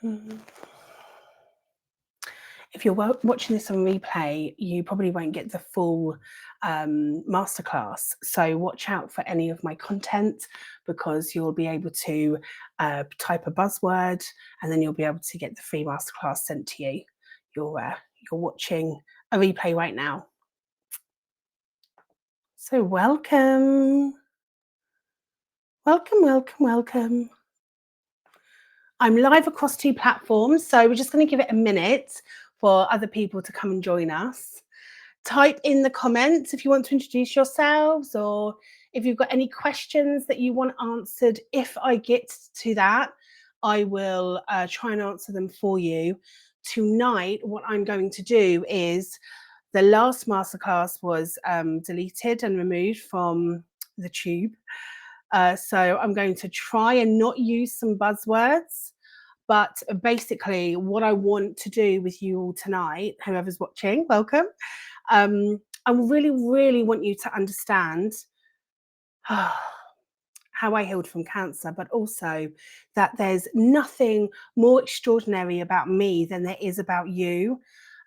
Mm. If you're watching this on replay, you probably won't get the full masterclass. So watch out for any of my content, because you'll be able to type a buzzword and then you'll be able to get the free masterclass sent to you. You're watching a replay right now. So welcome. Welcome, welcome, welcome. I'm live across 2 platforms, so we're just going to give it a minute for other people to come and join us. Type in the comments if you want to introduce yourselves, or if you've got any questions that you want answered. If I get to that, I will try and answer them for you. Tonight, what I'm going to do is, the last masterclass was deleted and removed from the tube. So I'm going to try and not use some buzzwords. But basically, what I want to do with you all tonight, whoever's watching, welcome. I really, really want you to understand how I healed from cancer, but also that there's nothing more extraordinary about me than there is about you,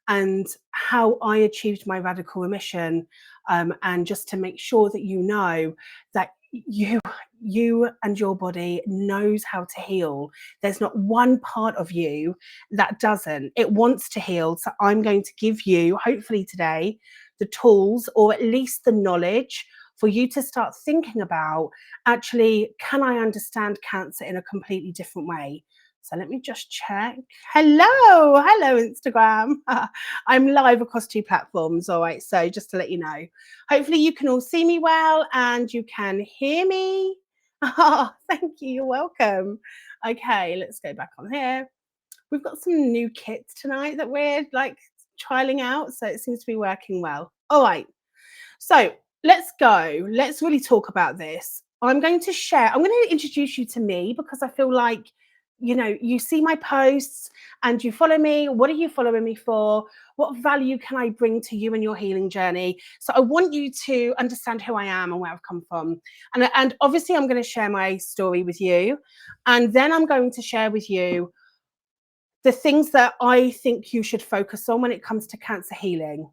and how I achieved my radical remission. And just to make sure that you know that you and your body knows how to heal. There's not one part of you that doesn't. It wants to heal. So I'm going to give you, hopefully today, the tools, or at least the knowledge, for you to start thinking about, actually, can I understand cancer in a completely different way? So let me just check. Hello, Instagram. I'm live across 2 platforms. All right, so just to let you know, hopefully you can all see me well and you can hear me. Oh, thank you. You're welcome. Okay, let's go back on here. We've got some new kits tonight that we're like trialing out, so it seems to be working well. All right, so let's go. Let's really talk about this. I'm going to introduce you to me, because I feel like, you see my posts and you follow me. What are you following me for? What value can I bring to you in your healing journey? So I want you to understand who I am and where I've come from. And obviously I'm going to share my story with you. And then I'm going to share with you the things that I think you should focus on when it comes to cancer healing.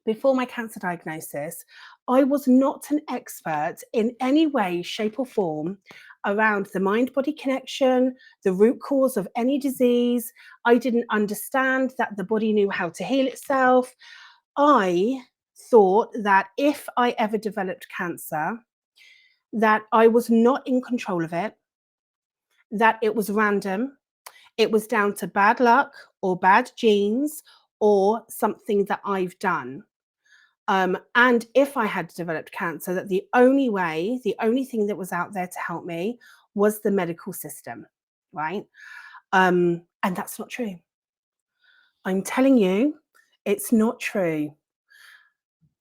Before my cancer diagnosis, I was not an expert in any way, shape, or form around the mind-body connection, the root cause of any disease. I didn't understand that the body knew how to heal itself. I thought that if I ever developed cancer, that I was not in control of it, that it was random, it was down to bad luck or bad genes or something that I've done. And if I had developed cancer, that the only thing that was out there to help me was the medical system, right? And that's not true. I'm telling you, it's not true.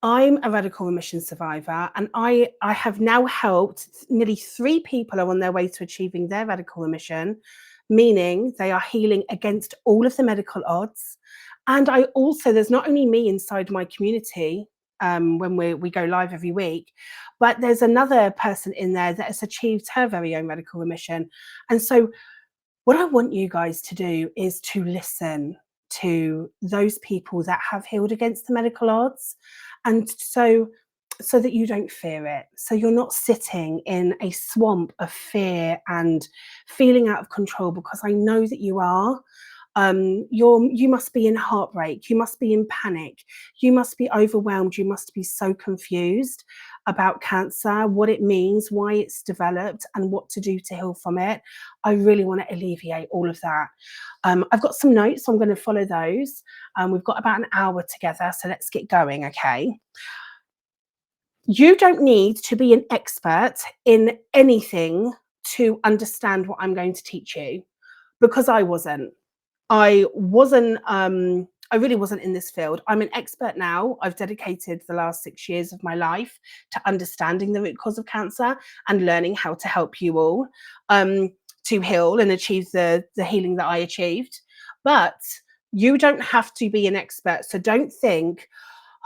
I'm a radical remission survivor, and I have now helped nearly 3 people are on their way to achieving their radical remission, meaning they are healing against all of the medical odds. And I also, there's not only me inside my community, when we go live every week, but there's another person in there that has achieved her very own radical remission. And so what I want you guys to do is to listen to those people that have healed against the medical odds, and so that you don't fear it. So you're not sitting in a swamp of fear and feeling out of control, because I know that you are. You must be in heartbreak, you must be in panic, you must be overwhelmed, you must be so confused about cancer, what it means, why it's developed, and what to do to heal from it. I really want to alleviate all of that. I've got some notes, so I'm going to follow those. We've got about an hour together, so let's get going, okay? You don't need to be an expert in anything to understand what I'm going to teach you, because I wasn't. I really wasn't in this field. I'm an expert now. I've dedicated the last 6 years of my life to understanding the root cause of cancer and learning how to help you all to heal and achieve the healing that I achieved. But you don't have to be an expert. So don't think,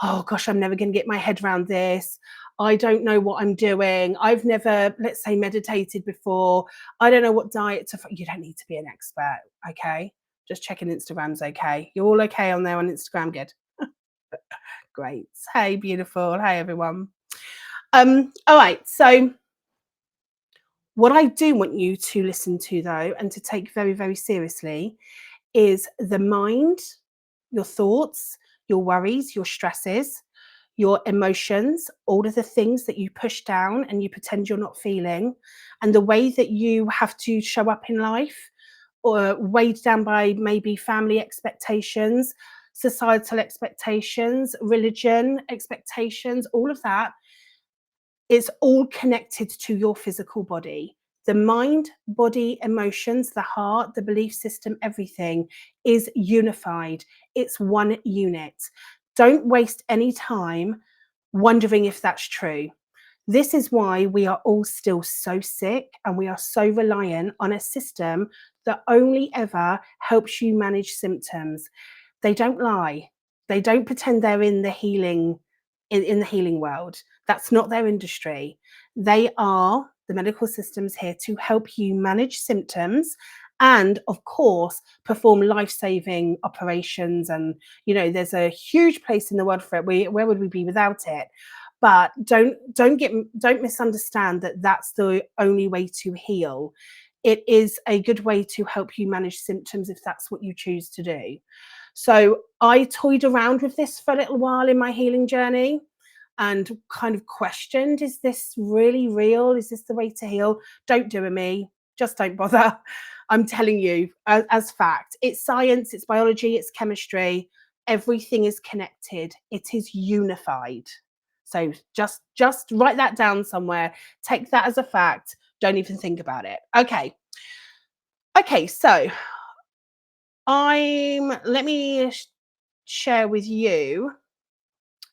oh gosh, I'm never going to get my head around this. I don't know what I'm doing. I've never, let's say, meditated before. I don't know what diet to. You don't need to be an expert, okay? Just checking Instagram's okay. You're all okay on there on Instagram? Good. Great. Hey, beautiful. Hey, everyone. All right. So, what I do want you to listen to, though, and to take very, very seriously is the mind, your thoughts, your worries, your stresses, your emotions, all of the things that you push down and you pretend you're not feeling, and the way that you have to show up in life, or weighed down by maybe family expectations, societal expectations, religion expectations, all of that is all connected to your physical body. The mind, body, emotions, the heart, the belief system, everything is unified. It's one unit. Don't waste any time wondering if that's true. This is why we are all still so sick and we are so reliant on a system that only ever helps you manage symptoms. They don't lie. They don't pretend they're in the healing in the healing world. That's not their industry. They are the medical systems here to help you manage symptoms and of course perform life-saving operations. And there's a huge place in the world for it. Where would we be without it? But don't misunderstand that that's the only way to heal. It is a good way to help you manage symptoms if that's what you choose to do. So I toyed around with this for a little while in my healing journey and kind of questioned, is this really real? Is this the way to heal? Don't do it, me. Just don't bother. I'm telling you as fact. It's science, it's biology, it's chemistry. Everything is connected. It is unified. So just write that down somewhere. Take that as a fact. Don't even think about it. Okay. Okay, so let me share with you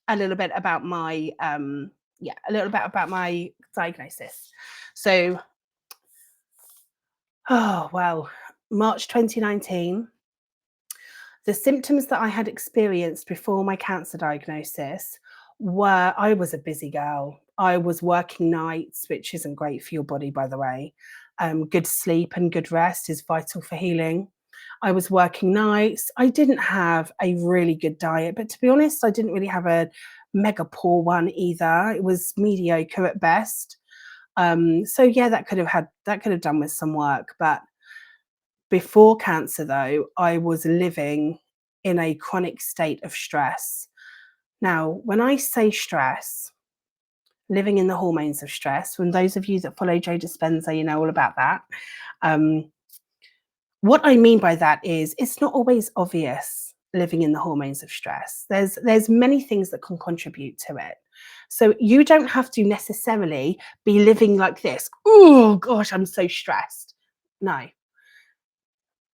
a little bit about my a little bit about my diagnosis. So, oh well, March 2019, the symptoms that I had experienced before my cancer diagnosis were, I was a busy girl. I was working nights, which isn't great for your body, by the way. Good sleep and good rest is vital for healing. I was working nights. I didn't have a really good diet, but to be honest, I didn't really have a mega poor one either. It was mediocre at best. So yeah, that could have done with some work. But before cancer, though, I was living in a chronic state of stress. Now, when I say stress, living in the hormones of stress, when those of you that follow Joe Dispenza, you know all about that. Um, what I mean by that is it's not always obvious living in the hormones of stress. There's many things that can contribute to it. So you don't have to necessarily be living like this. Oh gosh, I'm so stressed. No.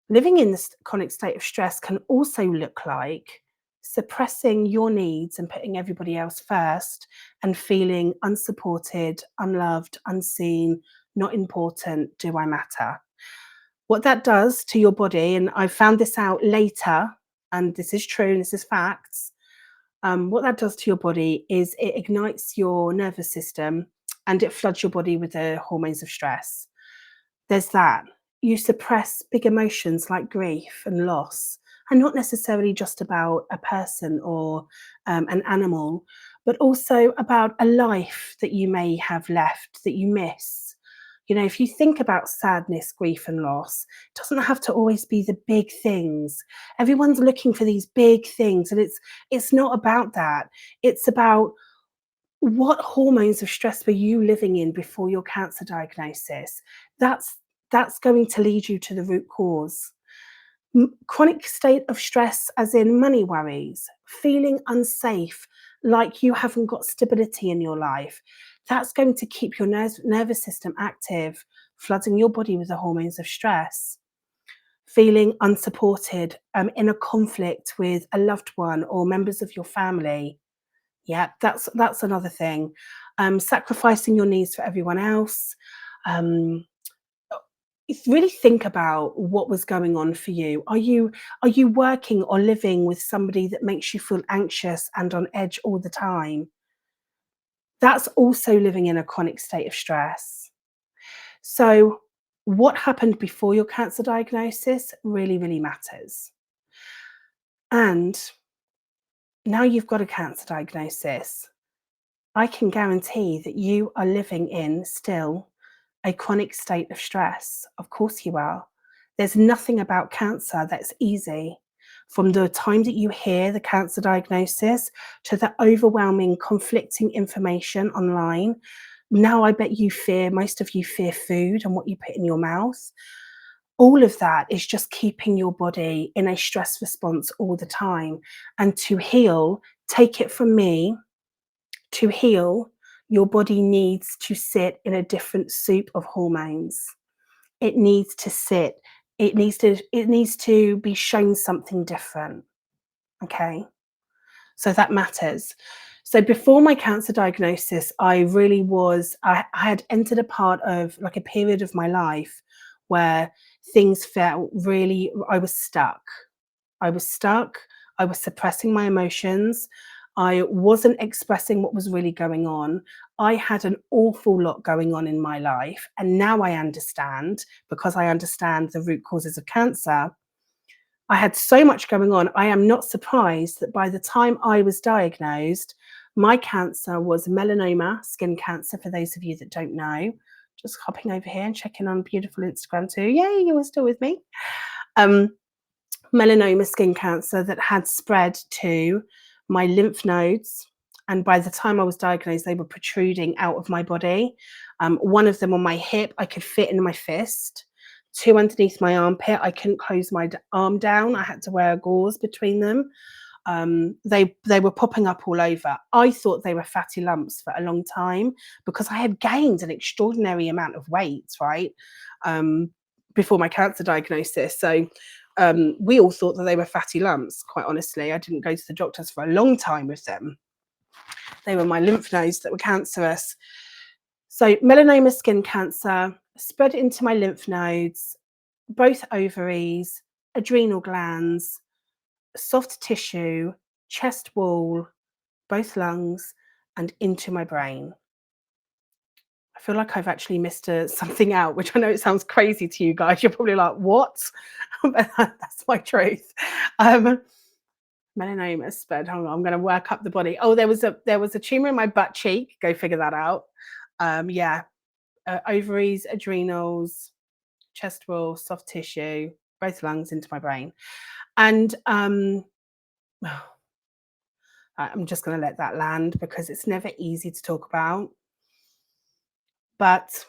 Living in this chronic state of stress can also look like suppressing your needs and putting everybody else first and feeling unsupported, unloved, unseen, not important. Do I matter? What that does to your body, and I found this out later, and this is true and this is facts. What that does to your body is it ignites your nervous system and it floods your body with the hormones of stress. There's that. You suppress big emotions like grief and loss, and not necessarily just about a person or an animal, but also about a life that you may have left that you miss. If you think about sadness, grief, and loss, it doesn't have to always be the big things. Everyone's looking for these big things, and it's not about that. It's about what hormones of stress were you living in before your cancer diagnosis. That's going to lead you to the root cause. Chronic state of stress, as in money worries, feeling unsafe, like you haven't got stability in your life, that's going to keep your nervous system active, flooding your body with the hormones of stress. Feeling unsupported, in a conflict with a loved one or members of your family. Yeah, that's another thing. Sacrificing your needs for everyone else. Um, really think about what was going on for you. Are you working or living with somebody that makes you feel anxious and on edge all the time? That's also living in a chronic state of stress. So, what happened before your cancer diagnosis really, really matters. And now you've got a cancer diagnosis, I can guarantee that you are living in still a chronic state of stress. Of course, you are. There's nothing about cancer that's easy. From the time that you hear the cancer diagnosis to the overwhelming, conflicting information online, now I bet you fear, most of you fear food and what you put in your mouth. All of that is just keeping your body in a stress response all the time. And to heal, take it from me, to heal, your body needs to sit in a different soup of hormones. It needs to sit. It needs to be shown something different. Okay? So that matters. So before my cancer diagnosis, I had entered a part of like a period of my life where things felt really I was stuck. I was stuck. I was suppressing my emotions. I wasn't expressing what was really going on. I had an awful lot going on in my life. And now I understand, because I understand the root causes of cancer. I had so much going on. I am not surprised that by the time I was diagnosed, my cancer was melanoma, skin cancer, for those of you that don't know. Just hopping over here and checking on beautiful Instagram too. Yay, you are still with me. Um, Melanoma skin cancer that had spread to my lymph nodes. And by the time I was diagnosed, they were protruding out of my body. One of them on my hip, I could fit in my fist. Two underneath my armpit, I couldn't close my arm down. I had to wear a gauze between them. They were popping up all over. I thought they were fatty lumps for a long time because I had gained an extraordinary amount of weight, right? Um, Before my cancer diagnosis. So we all thought that they were fatty lumps, quite honestly. I didn't go to the doctors for a long time with them. They were my lymph nodes that were cancerous. So melanoma skin cancer spread into my lymph nodes, both ovaries, adrenal glands, soft tissue, chest wall, both lungs, and into my brain. I feel like I've actually missed something out, which I know it sounds crazy to you guys. You're probably like, what? But that's my truth. Um, Melanoma spread. Hold on, I'm going to work up the body. Oh, there was a tumor in my butt cheek. Go figure that out. Yeah, ovaries, adrenals, chest wall, soft tissue, both lungs into my brain, and I'm just going to let that land because it's never easy to talk about. But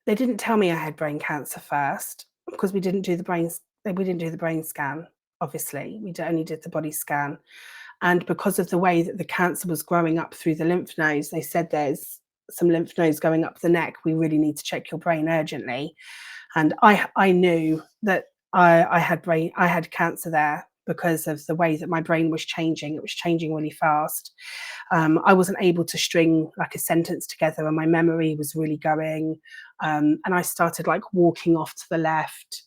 they didn't tell me I had brain cancer first because we didn't do the brain scan. Obviously, only did the body scan. And because of the way that the cancer was growing up through the lymph nodes, they said there's some lymph nodes going up the neck. We really need to check your brain urgently. And I knew that I had cancer there because of the way that my brain was changing. It was changing really fast. I wasn't able to string like a sentence together, and my memory was really going. And I started like walking off to the left.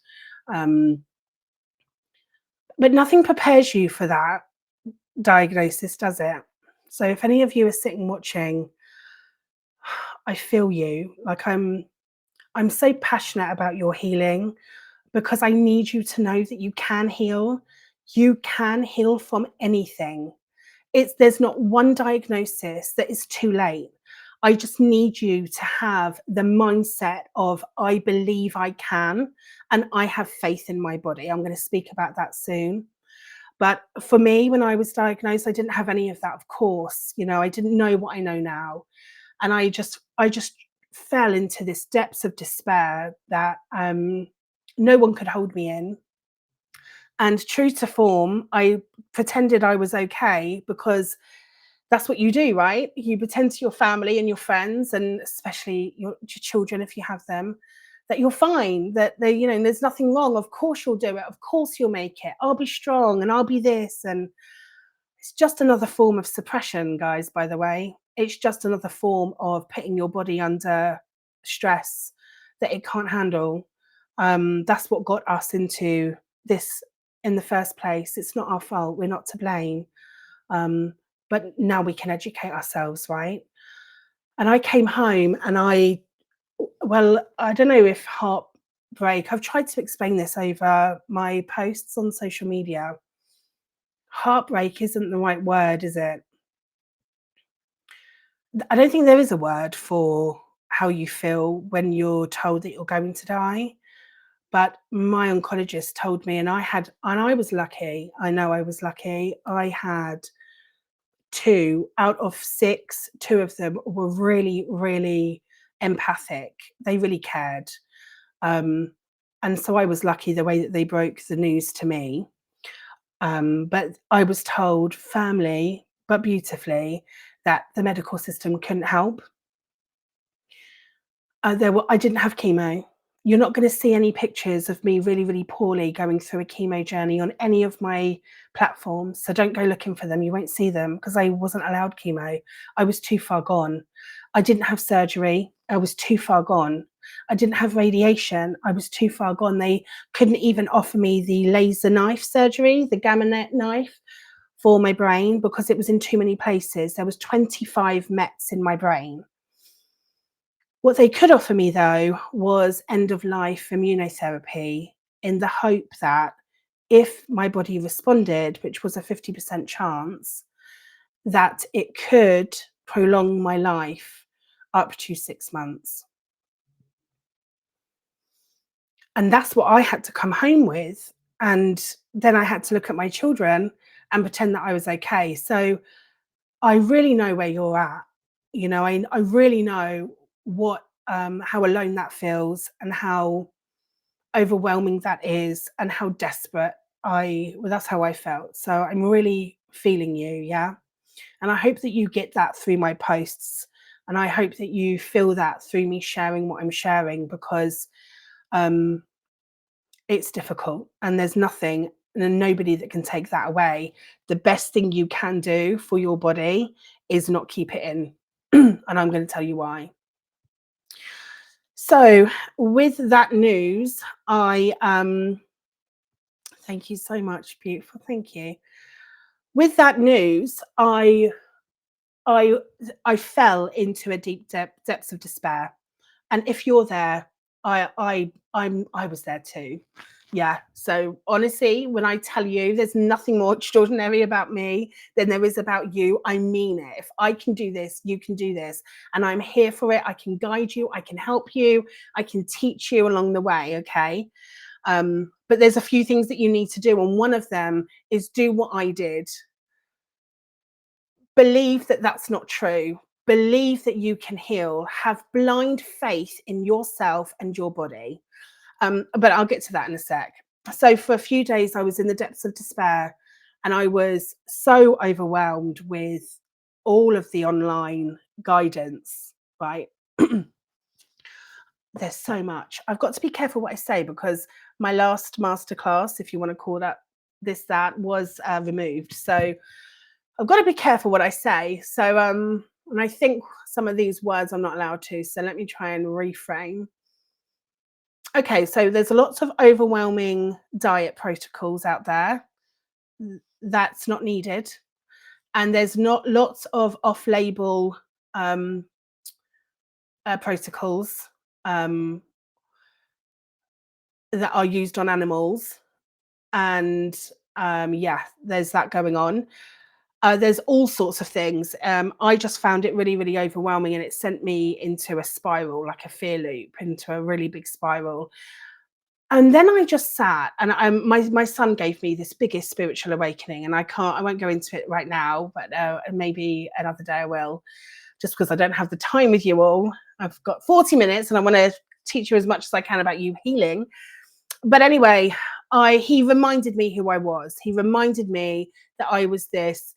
Um, but nothing prepares you for that diagnosis, does it? So if any of you are sitting watching, I feel you. Like I'm so passionate about your healing because I need you to know that you can heal. You can heal from anything. There's not one diagnosis that is too late. I just need you to have the mindset of I believe I can and I have faith in my body. I'm going to speak about that soon. But for me, when I was diagnosed, I didn't have any of that, of course. I didn't know what I know now. And I just fell into this depths of despair that no one could hold me in. And true to form, I pretended I was okay because that's what you do, right? You pretend to your family and your friends, and especially your children, if you have them, that you're fine, that there's nothing wrong. Of course you'll do it. Of course you'll make it. I'll be strong and I'll be this. And it's just another form of suppression, guys, by the way. It's just another form of putting your body under stress that it can't handle. That's what got us into this in the first place. It's not our fault. We're not to blame. Um, but now we can educate ourselves, right? And I came home and well, I don't know if heartbreak, I've tried to explain this over my posts on social media. Heartbreak isn't the right word, is it? I don't think there is a word for how you feel when you're told that you're going to die. But my oncologist told me, and I was lucky. I know I was lucky. I had two out of six, two of them were really, really empathic. They really cared. Um, and so I was lucky the way that they broke the news to me. But I was told firmly, but beautifully, that the medical system couldn't help. I didn't have chemo. You're not gonna see any pictures of me really, really poorly going through a chemo journey on any of my platforms, so don't go looking for them, you won't see them because I wasn't allowed chemo. I was too far gone. I didn't have surgery, I was too far gone. I didn't have radiation, I was too far gone. They couldn't even offer me the laser knife surgery, the gamma knife for my brain because it was in too many places. There was 25 mets in my brain. What they could offer me though was end of life immunotherapy in the hope that if my body responded, which was a 50% chance, that it could prolong my life up to 6 months. And that's what I had to come home with. And then I had to look at my children and pretend that I was okay. So I really know where you're at. I really know how alone that feels and how overwhelming that is and how desperate that's how I felt. So I'm really feeling you, yeah. And I hope that you get that through my posts. And I hope that you feel that through me sharing what I'm sharing because um it's difficult and there's nothing and nobody that can take that away. The best thing you can do for your body is not keep it in. And I'm going to tell you why. So, with that news, thank you so much, beautiful. Thank you. With that news, I I fell into a deep depths of despair. And if you're there, I was there too. Yeah. So honestly, when I tell you there's nothing more extraordinary about me than there is about you, I mean it. If I can do this, you can do this. And I'm here for it. I can guide you, I can help you, I can teach you along the way. Okay. But there's a few things that you need to do. And one of them is do what I did. Believe that that's not true. Believe that you can heal. Have blind faith in yourself and your body. But I'll get to that in a sec. So for a few days, I was in the depths of despair and I was so overwhelmed with all of the online guidance, right? There's so much. I've got to be careful what I say because my last masterclass, if you want to call that, was removed. So I've got to be careful what I say. So, and I think some of these words I'm not allowed to. So let me try and reframe. Okay, so there's lots of overwhelming diet protocols out there. That's not needed. And there's not lots of off-label um, protocols um, that are used on animals. And yeah, there's that going on. There's all sorts of things. I just found it really, really overwhelming, and it sent me into a spiral, like a fear loop, into a really big spiral. And then I just sat, and my son gave me this biggest spiritual awakening, and I won't go into it right now, but maybe another day I will, just because I don't have the time with you all. I've got 40 minutes, and I want to teach you as much as I can about you healing. But anyway, he reminded me who I was. He reminded me that I was this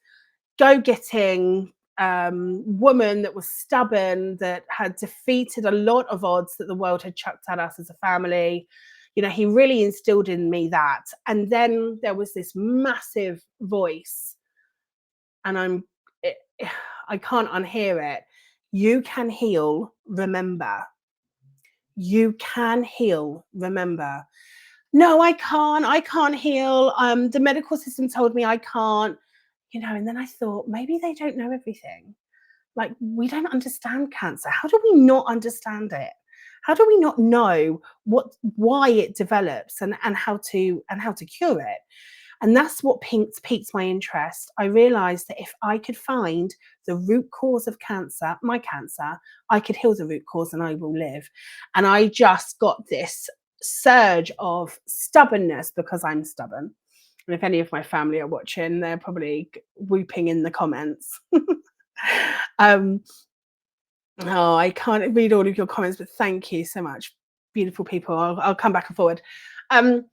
go-getting woman that was stubborn, that had defeated a lot of odds that the world had chucked at us as a family. He really instilled in me that. And then there was this massive voice, and I can't unhear it. You can heal, remember. You can heal, remember. No, I can't. I can't heal. The medical system told me I can't. And then I thought, maybe they don't know everything. Like, we don't understand cancer. How do we not understand it? How do we not know why it develops and how to cure it? And that's what piqued my interest. I realized that if I could find the root cause of cancer, my cancer, I could heal the root cause and I will live. And I just got this surge of stubbornness because I'm stubborn. And if any of my family are watching, they're probably whooping in the comments. um, oh, I can't read all of your comments, but thank you so much, beautiful people. I'll come back and forward. Um,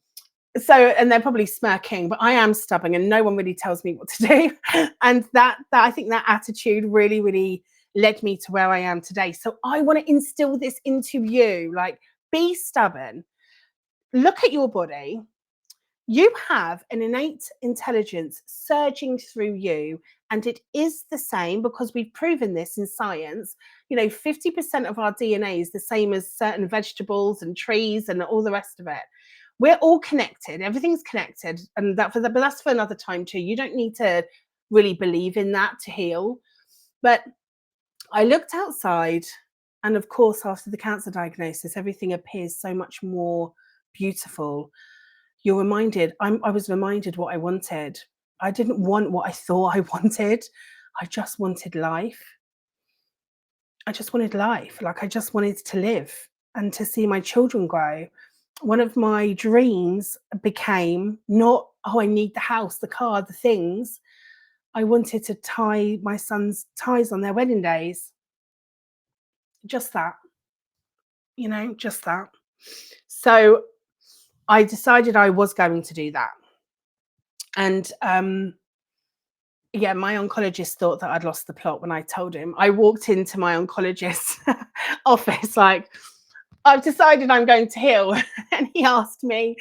and they're probably smirking, but I am stubborn and no one really tells me what to do. And that I think that attitude really, really led me to where I am today. So I want to instill this into you, like, be stubborn. Look at your body. You have an innate intelligence surging through you, and it is the same because we've proven this in science. 50% of our DNA is the same as certain vegetables and trees and all the rest of it. We're all connected. Everything's connected, and but that's for another time too. You don't need to really believe in that to heal. But I looked outside, and of course, after the cancer diagnosis, everything appears so much more beautiful. I was reminded what I wanted. I didn't want what I thought I wanted. I just wanted life. I just wanted life. Like, I just wanted to live and to see my children grow. One of my dreams became not, oh, I need the house, the car, the things. I wanted to tie my son's ties on their wedding days. Just that, just that. So I decided I was going to do that. And yeah, my oncologist thought that I'd lost the plot when I told him. I walked into my oncologist's office like, I've decided I'm going to heal. And he asked me,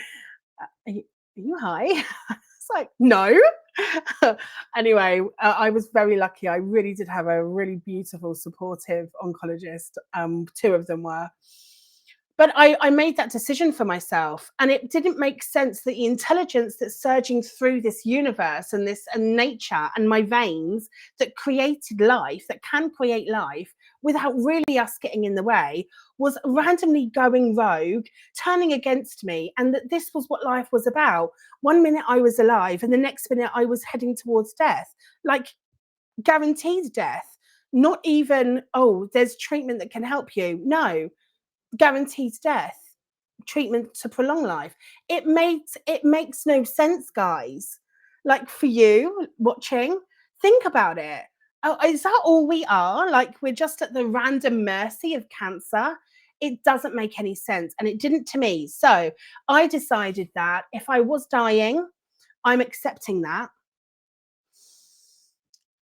are you high? It's like, no. Anyway, I was very lucky. I really did have a really beautiful, supportive oncologist. Two of them were. But I made that decision for myself, and it didn't make sense that the intelligence that's surging through this universe and nature and my veins that created life, that can create life without really us getting in the way, was randomly going rogue, turning against me, and that this was what life was about. One minute I was alive, and the next minute I was heading towards death, like guaranteed death. Not even, oh, there's treatment that can help you. No, guaranteed death, treatment to prolong life. It makes no sense, guys. Like, for you watching, think about it. Oh, is that all we are? Like, we're just at the random mercy of cancer? It doesn't make any sense, and it didn't to me. So I decided that if I was dying, I'm accepting that.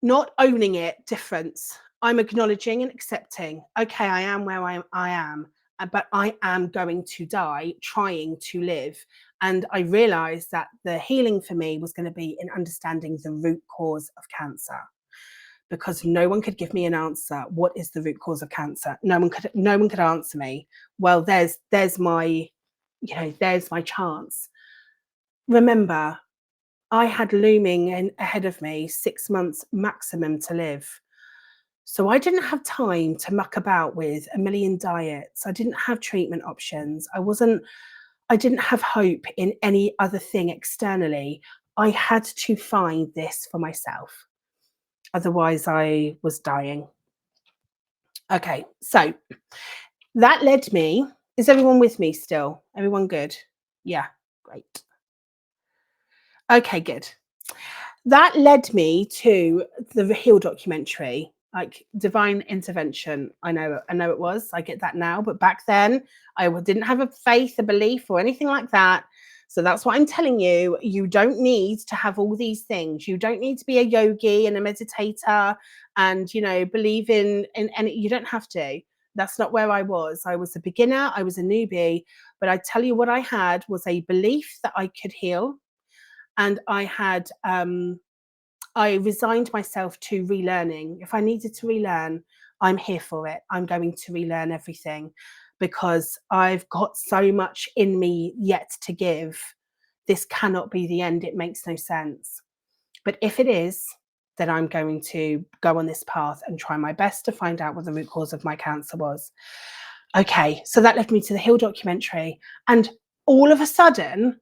Not owning it, difference. I'm acknowledging and accepting, okay, I am where I am, but I am going to die trying to live. And I realized that the healing for me was going to be in understanding the root cause of cancer, because no one could give me an answer. What is the root cause of cancer? No one could answer me. Well, there's my chance. Remember, I had looming ahead of me 6 months maximum to live. So I didn't have time to muck about with a million diets. I didn't have treatment options. I didn't have hope in any other thing externally. I had to find this for myself. Otherwise, I was dying. Okay, so that led me. Is everyone with me still? Everyone good? Yeah, great. Okay, good. That led me to the Heal documentary, like divine intervention. I know it was. I get that now, but back then I didn't have a faith, a belief, or anything like that. So that's what I'm telling you. You don't need to have all these things. You don't need to be a yogi and a meditator and believe in and you don't have to. That's not where I was. I was a beginner. I was a newbie. But I tell you what I had was a belief that I could heal. And I resigned myself to relearning. If I needed to relearn, I'm here for it. I'm going to relearn everything because I've got so much in me yet to give. This cannot be the end. It makes no sense. But if it is, then I'm going to go on this path and try my best to find out what the root cause of my cancer was. Okay, so that led me to the Hill documentary. And all of a sudden,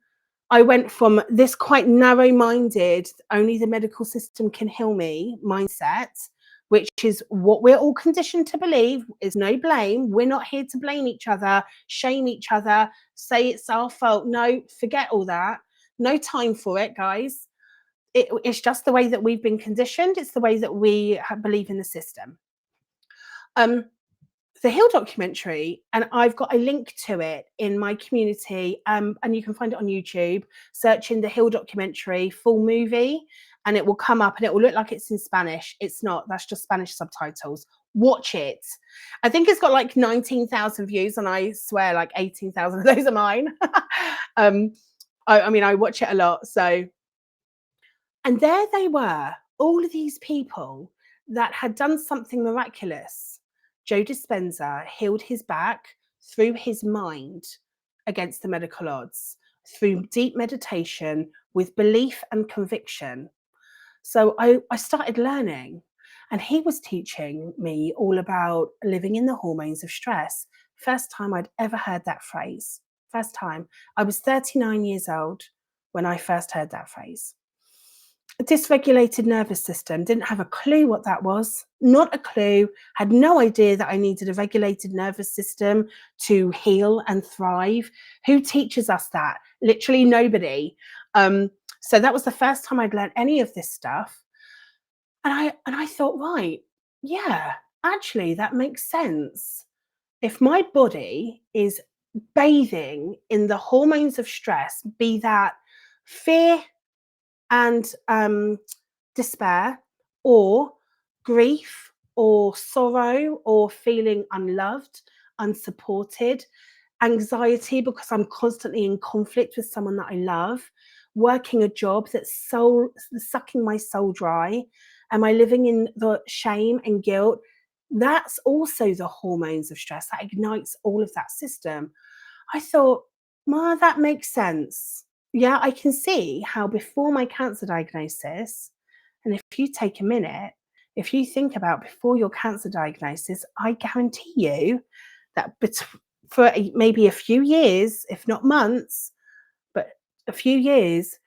I went from this quite narrow-minded, only the medical system can heal me mindset, which is what we're all conditioned to believe, is no blame. We're not here to blame each other, shame each other, say it's our fault. No, forget all that. No time for it, guys. It's just the way that we've been conditioned. It's the way that we believe in the system. Um, the Hill documentary, and I've got a link to it in my community, and you can find it on YouTube. Search in the Hill documentary full movie, and it will come up, and it will look like it's in Spanish. It's not. That's just Spanish subtitles. Watch it. I think it's got like 19,000 views, and I swear like 18,000 of those are mine. I mean, I watch it a lot. So, and there they were, all of these people that had done something miraculous. Joe Dispenza healed his back through his mind against the medical odds, through deep meditation with belief and conviction. So I started learning, and he was teaching me all about living in the hormones of stress. First time I'd ever heard that phrase. First time. I was 39 years old when I first heard that phrase. A dysregulated nervous system, didn't have a clue what that was, not a clue, had no idea that I needed a regulated nervous system to heal and thrive. Who teaches us that? Literally nobody. So that was the first time I'd learned any of this stuff. And I thought, right, yeah, actually that makes sense. If my body is bathing in the hormones of stress, be that fear and despair, or grief, or sorrow, or feeling unloved, unsupported, anxiety because I'm constantly in conflict with someone that I love, working a job that's sucking my soul dry. Am I living in the shame and guilt? That's also the hormones of stress that ignites all of that system. I thought, well, that makes sense. Yeah, I can see how before my cancer diagnosis, and if you take a minute, if you think about before your cancer diagnosis, I guarantee you that for maybe a few years, if not months, but a few years,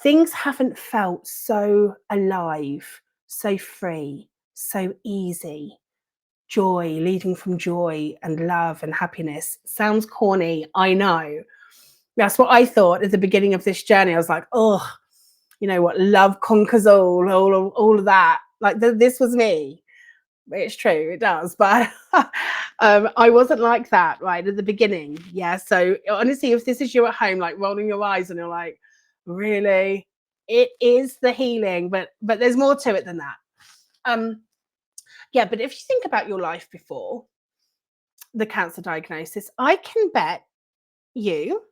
things haven't felt so alive, so free, so easy. Joy, leading from joy and love and happiness. Sounds corny, I know. That's what I thought at the beginning of this journey. I was like, oh, you know what, love conquers all of that. Like this was me. It's true, it does. But I wasn't like that right at the beginning. Yeah. So honestly, if this is you at home, like rolling your eyes and you're like, really? It is the healing, but there's more to it than that. Yeah, but if you think about your life before the cancer diagnosis, I can bet you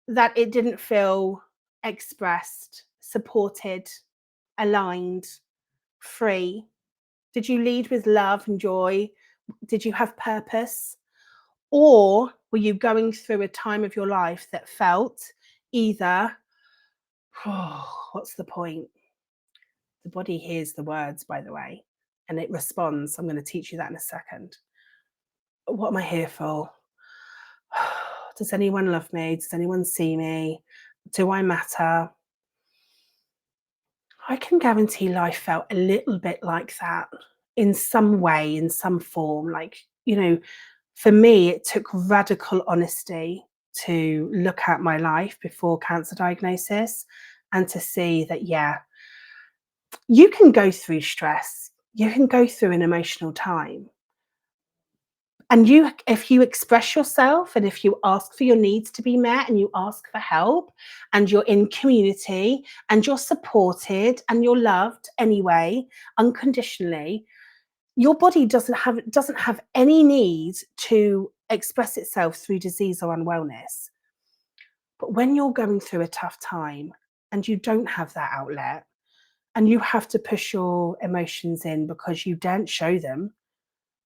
that it didn't feel expressed, supported, aligned, free. Did you lead with love and joy? Did you have purpose? Or were you going through a time of your life that felt either, oh, what's the point? The body hears the words, by the way, and it responds. I'm going to teach you that in a second. What am I here for? Does anyone love me? Does anyone see me? Do I matter? I can guarantee life felt a little bit like that in some way, in some form. Like, you know, for me, it took radical honesty to look at my life before cancer diagnosis and to see that, yeah, you can go through stress, you can go through an emotional time. And if you express yourself and if you ask for your needs to be met and you ask for help and you're in community and you're supported and you're loved anyway, unconditionally, your body doesn't have any need to express itself through disease or unwellness. But when you're going through a tough time and you don't have that outlet and you have to push your emotions in because you don't show them,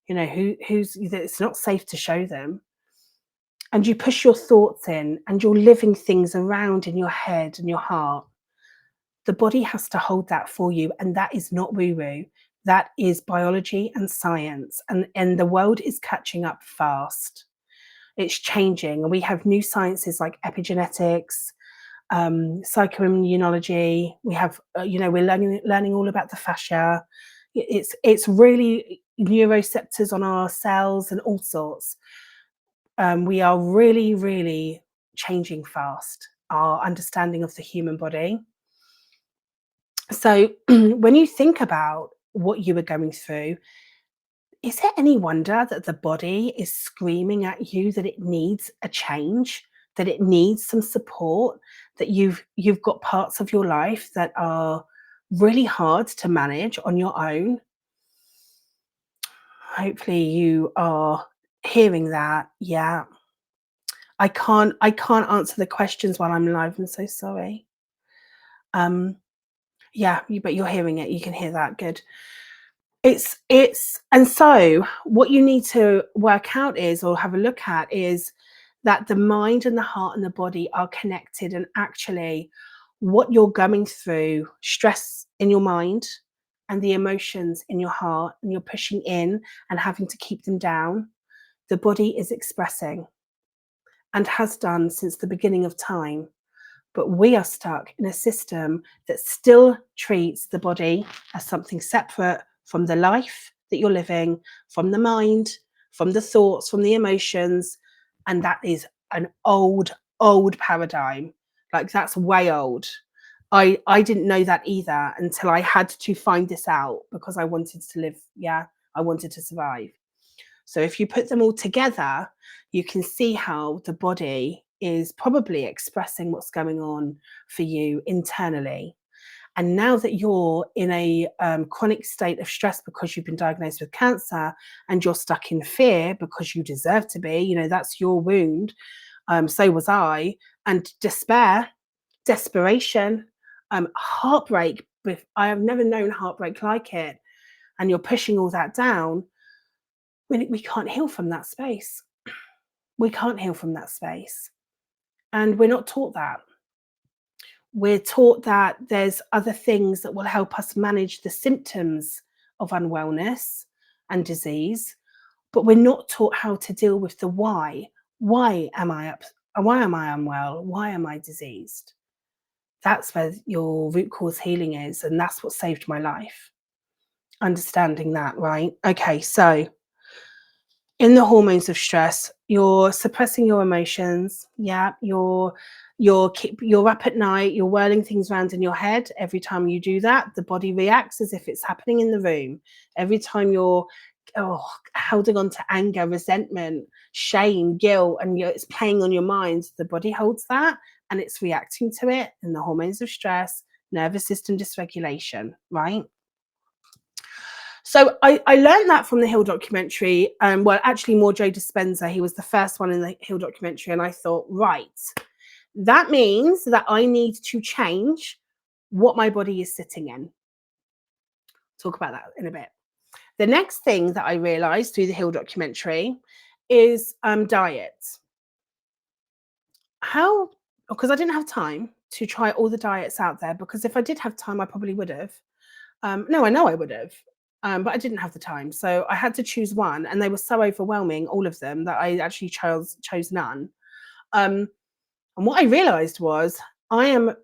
you know, it's not safe to show them, and you push your thoughts in and you're living things around in your head and your heart, The body has to hold that for you, and that is not woo-woo. That is biology and science, and the world is catching up fast. It's changing, and we have new sciences like epigenetics, psychoimmunology. We have, we're learning all about the fascia. It's really neuroceptors on our cells and all sorts. We are really, really changing fast, our understanding of the human body. So when you think about what you were going through, is there any wonder that the body is screaming at you that it needs a change, that it needs some support, that you've got parts of your life that are really hard to manage on your own? Hopefully you are hearing that. Yeah. I can't answer the questions while I'm live. I'm so sorry. Yeah, but you're hearing it. You can hear that. Good. It's and so what you need to work out is, or have a look at, is that the mind and the heart and the body are connected, and actually what you're going through, stress in your mind and the emotions in your heart, and you're pushing in and having to keep them down, the body is expressing and has done since the beginning of time. But we are stuck in a system that still treats the body as something separate from the life that you're living, from the mind, from the thoughts, from the emotions. And that is an old paradigm. Like, that's way old. I didn't know that either until I had to find this out, because I wanted to live. Yeah, I wanted to survive. So if you put them all together, you can see how the body is probably expressing what's going on for you internally. And now that you're in a chronic state of stress because you've been diagnosed with cancer, and you're stuck in fear because you deserve to be, that's your wound. So was I. And despair, desperation, heartbreak. I have never known heartbreak like it. And you're pushing all that down. We can't heal from that space. We can't heal from that space. And we're not taught that. We're taught that there's other things that will help us manage the symptoms of unwellness and disease, but we're not taught how to deal with the why. Why am I why am I unwell? Why am I diseased? That's where your root cause healing is, and that's what saved my life. Understanding that, right? Okay, so in the hormones of stress, you're suppressing your emotions. Yeah, you're up at night, you're whirling things around in your head. Every time you do that, the body reacts as if it's happening in the room. Every time you're holding on to anger, resentment, shame, guilt, and it's playing on your mind, the body holds that and it's reacting to it in the hormones of stress, nervous system dysregulation, right? So I learned that from the Hill documentary. Well, actually, more Joe Dispenza. He was the first one in the Hill documentary. And I thought, right, that means that I need to change what my body is sitting in. Talk about that in a bit. The next thing that I realized through the Hill documentary is diet. Because I didn't have time to try all the diets out there, because if I did have time, I probably would have. No, I know I would have. But I didn't have the time. So I had to choose one, and they were so overwhelming, all of them, that I actually chose none. And what I realized was I'm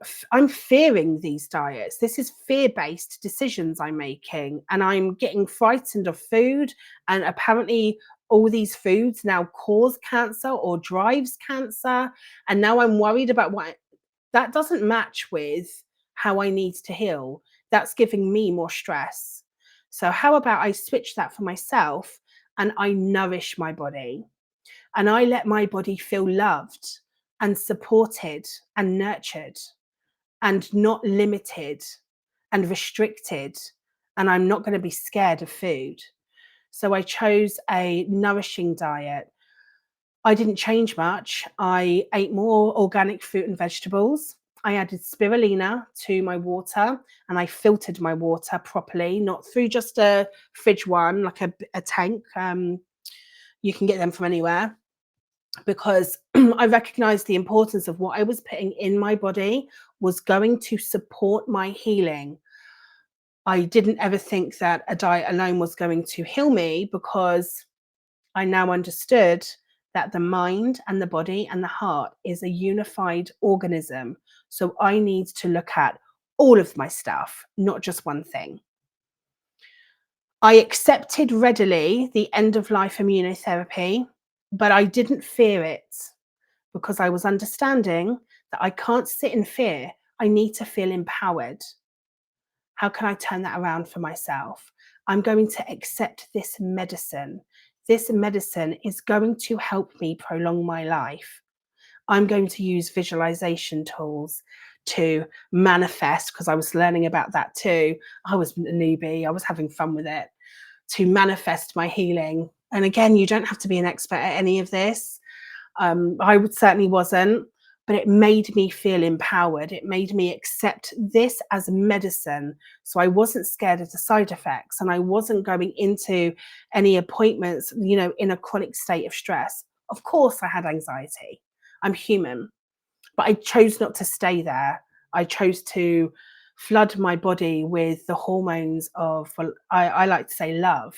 fearing these diets. This is fear-based decisions I'm making, and I'm getting frightened of food. And apparently all these foods now cause cancer or drives cancer. And now I'm worried about what that doesn't match with how I need to heal. That's giving me more stress. So how about I switch that for myself, and I nourish my body, and I let my body feel loved and supported and nurtured and not limited and restricted. And I'm not going to be scared of food. So I chose a nourishing diet. I didn't change much. I ate more organic fruit and vegetables. I added spirulina to my water, and I filtered my water properly, not through just a fridge one, like a tank. You can get them from anywhere. because I recognized the importance of what I was putting in my body was going to support my healing. I didn't ever think that a diet alone was going to heal me, because I now understood that the mind and the body and the heart is a unified organism. So I need to look at all of my stuff, not just one thing. I accepted readily the end of life immunotherapy, but I didn't fear it, because I was understanding that I can't sit in fear. I need to feel empowered. How can I turn that around for myself? I'm going to accept this medicine. This medicine is going to help me prolong my life. I'm going to use visualization tools to manifest, because I was learning about that too. I was a newbie, I was having fun with it, to manifest my healing. And again, you don't have to be an expert at any of this. Certainly wasn't, but it made me feel empowered. It made me accept this as medicine. So I wasn't scared of the side effects, and I wasn't going into any appointments, in a chronic state of stress. Of course, I had anxiety. I'm human, but I chose not to stay there. I chose to flood my body with the hormones of, well, I like to say love,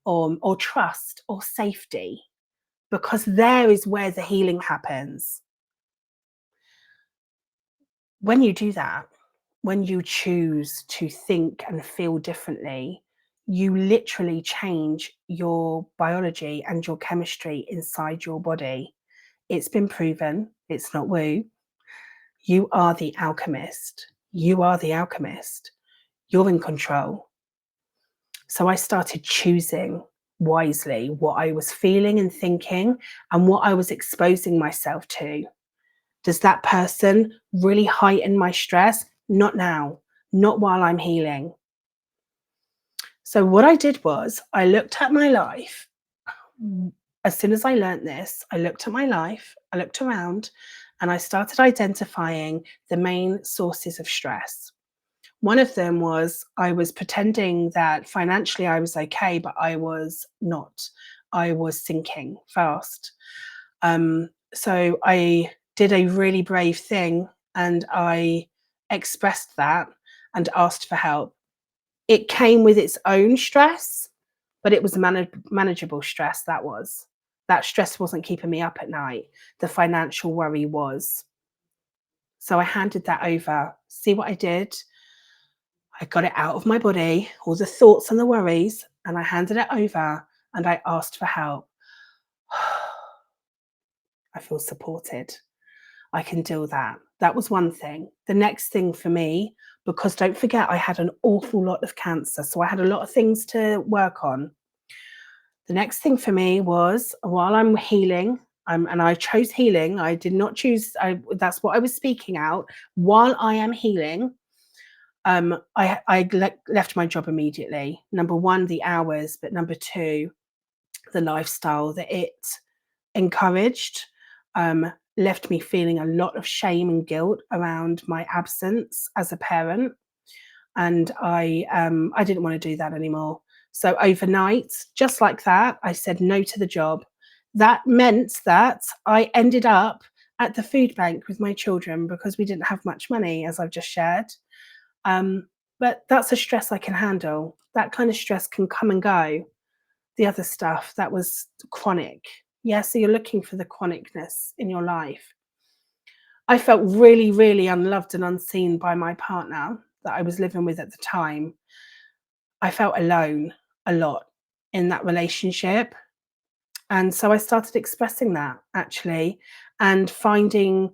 or trust, or safety, because there is where the healing happens. When you do that, when you choose to think and feel differently, you literally change your biology and your chemistry inside your body. It's been proven, it's not woo. You are the alchemist. You are the alchemist. You're in control. So I started choosing wisely what I was feeling and thinking, and what I was exposing myself to. Does that person really heighten my stress? Not now, not while I'm healing. So what I did was I looked at my life. As soon as I learnt this, I looked at my life, I looked around, and I started identifying the main sources of stress. One of them was I was pretending that financially I was okay, but I was not. I was sinking fast. So I did a really brave thing, and I expressed that and asked for help. It came with its own stress, but it was manageable stress. That stress wasn't keeping me up at night. The financial worry was. So I handed that over. See what I did? I got it out of my body, all the thoughts and the worries, and I handed it over, and I asked for help. I feel supported. I can do that. That was one thing. The next thing for me, because don't forget, I had an awful lot of cancer, so I had a lot of things to work on. The next thing for me was, while I'm healing, and I chose healing, I did not choose, that's what I was speaking out. While I am healing, I left my job immediately. Number one, the hours, but number two, the lifestyle that it encouraged, left me feeling a lot of shame and guilt around my absence as a parent, and I didn't want to do that anymore. So overnight, just like that, I said no to the job. That meant that I ended up at the food bank with my children, because we didn't have much money, as I've just shared. But that's a stress I can handle. That kind of stress can come and go. The other stuff, that was chronic. Yeah, so you're looking for the chronicness in your life. I felt really, really unloved and unseen by my partner that I was living with at the time. I felt alone a lot in that relationship. And so I started expressing that, actually, and finding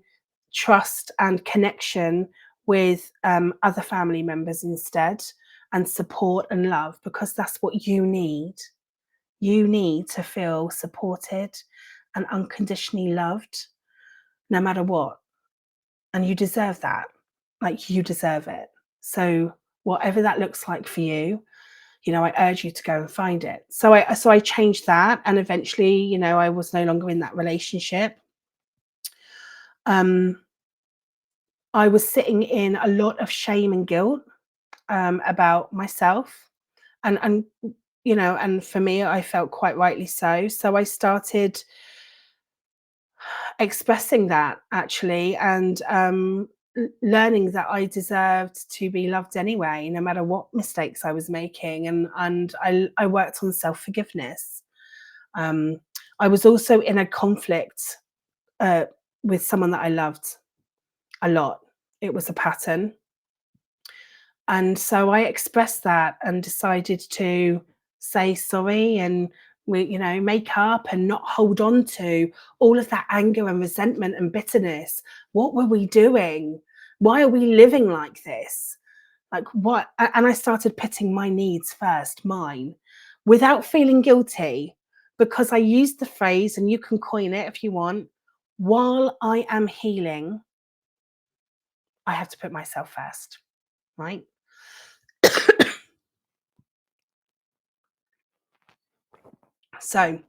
trust and connection with other family members instead, and support and love, because that's what you need. You need to feel supported and unconditionally loved, no matter what. And you deserve that. Like, you deserve it. So, whatever that looks like for you, I urge you to go and find it. So I changed that, and eventually, I was no longer in that relationship. Um, I was sitting in a lot of shame and guilt about myself, and and for me, I felt quite rightly so. So I started expressing that actually, and learning that I deserved to be loved anyway, no matter what mistakes I was making, and I worked on self forgiveness. Um, I was also in a conflict uh, with someone that I loved a lot. It was a pattern, and so I expressed that and decided to say sorry, and make up and not hold on to all of that anger and resentment and bitterness. What were we doing? Why are we living like this? Like, what? And I started putting my needs first, mine, without feeling guilty, because I used the phrase, and you can coin it if you want, while I am healing, I have to put myself first, right? So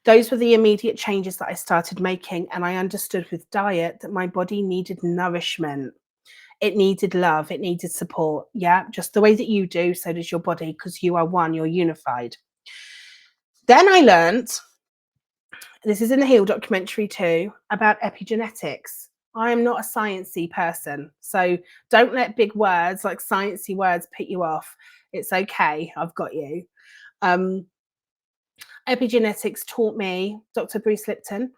those were the immediate changes that I started making. And I understood with diet that my body needed nourishment. It needed love. It needed support. Yeah. Just the way that you do, so does your body, because you are one, you're unified. Then I learned, this is in the Heal documentary too, about epigenetics. I am not a sciencey person. So don't let big words like sciencey words put you off. It's okay. I've got you. Um, Epigenetics taught me, Dr. Bruce Lipton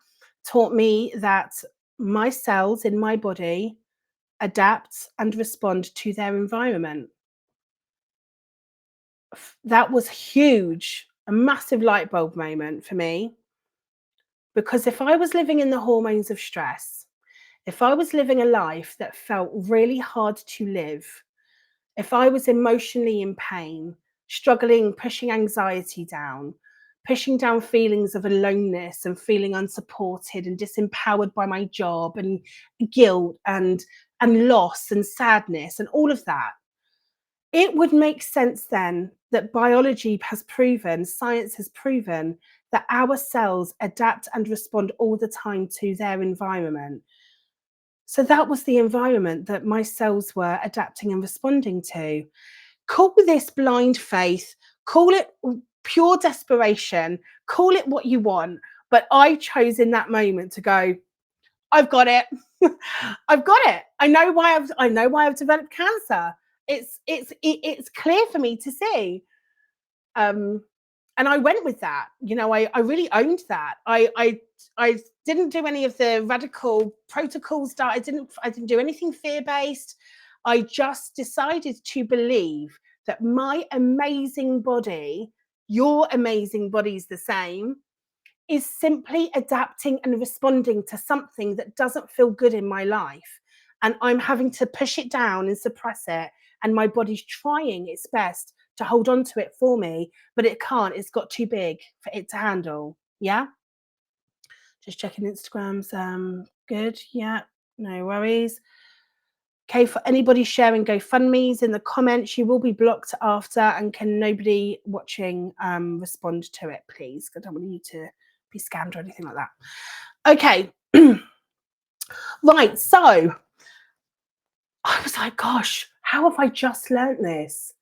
taught me that my cells in my body adapt and respond to their environment. That was huge, a massive light bulb moment for me, because if I was living in the hormones of stress, if I was living a life that felt really hard to live, if I was emotionally in pain, struggling, pushing anxiety down, pushing down feelings of aloneness and feeling unsupported and disempowered by my job, and guilt and loss and sadness and all of that, it would make sense then that biology has proven, science has proven, that our cells adapt and respond all the time to their environment. So that was the environment that my cells were adapting and responding to. Call this blind faith, call it pure desperation, call it what you want. But I chose in that moment to go, I've got it. I've got it. I know why I've developed cancer. It's clear for me to see. Um, and I went with that. I really owned that. I didn't do any of the radical protocols that I didn't do anything fear-based. I just decided to believe that my amazing body, your amazing body's the same, is simply adapting and responding to something that doesn't feel good in my life. And I'm having to push it down and suppress it. And my body's trying its best to hold on to it for me, but it can't. It's got too big for it to handle. Yeah. Just checking Instagram's good. Yeah. No worries. Okay, for anybody sharing GoFundMe's in the comments, you will be blocked after, and can nobody watching respond to it, please? I don't want you to be scammed or anything like that. Okay. Right, so I was like, gosh, how have I just learnt this?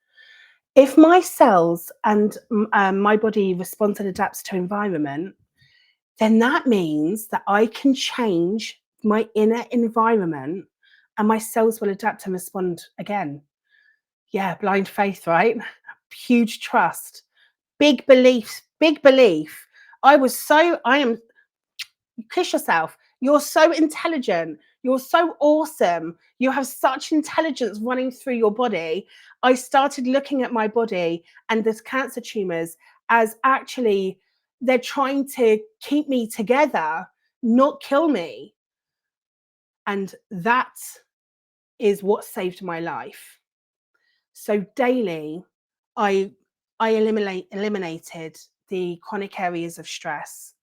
If my cells and my body responds and adapts to environment, then that means that I can change my inner environment and my cells will adapt and respond again. Yeah, blind faith, right? Huge trust, big belief, big belief. I am, kiss yourself. You're so intelligent. You're so awesome. You have such intelligence running through your body. I started looking at my body and this cancer tumors as actually they're trying to keep me together, not kill me. And that is what saved my life. So daily, I eliminated the chronic areas of stress.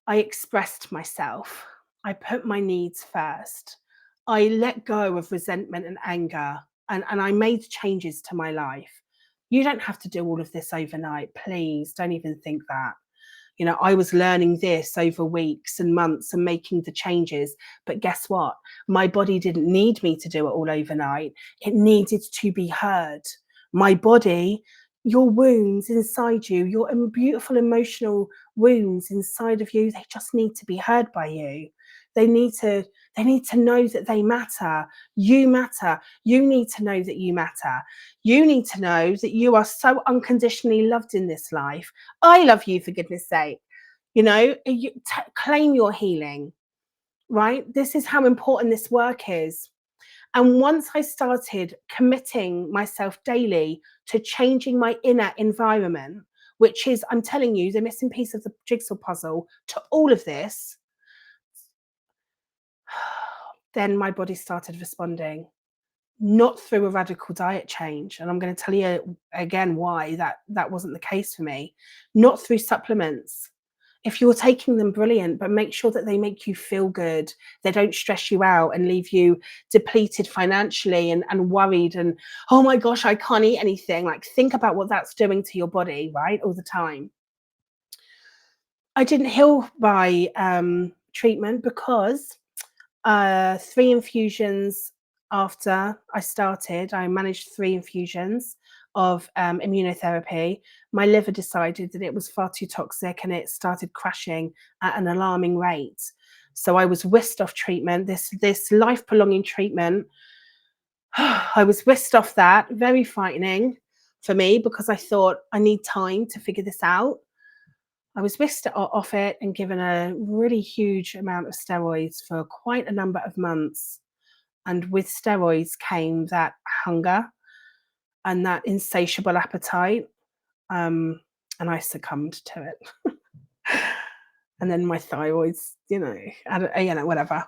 I expressed myself. I put my needs first. I let go of resentment and anger, and I made changes to my life. You don't have to do all of this overnight. Please don't even think that. I was learning this over weeks and months and making the changes. But guess what? My body didn't need me to do it all overnight. It needed to be heard. My body your wounds inside you, your beautiful emotional wounds inside of you, they just need to be heard by you. They need to they need to know that they matter. You matter. You need to know that you matter. You need to know that you are so unconditionally loved in this life. I love you, for goodness sake. Claim your healing, right? This is how important this work is. And once I started committing myself daily to changing my inner environment, which is, I'm telling you, the missing piece of the jigsaw puzzle to all of this, then my body started responding. Not through a radical diet change. And I'm going to tell you again why that wasn't the case for me. Not through supplements. If you're taking them, brilliant, but make sure that they make you feel good. They don't stress you out and leave you depleted financially and worried and, oh my gosh, I can't eat anything. Like, think about what that's doing to your body, right? All the time. I didn't heal by treatment because 3 infusions after I started, I managed 3 infusions of immunotherapy. My liver decided that it was far too toxic and it started crashing at an alarming rate. So I was whisked off treatment, this life prolonging treatment. I was whisked off that, very frightening for me because I thought I need time to figure this out. I was whisked off it and given a really huge amount of steroids for quite a number of months. And with steroids came that hunger and that insatiable appetite. And I succumbed to it. And then my thyroids, whatever.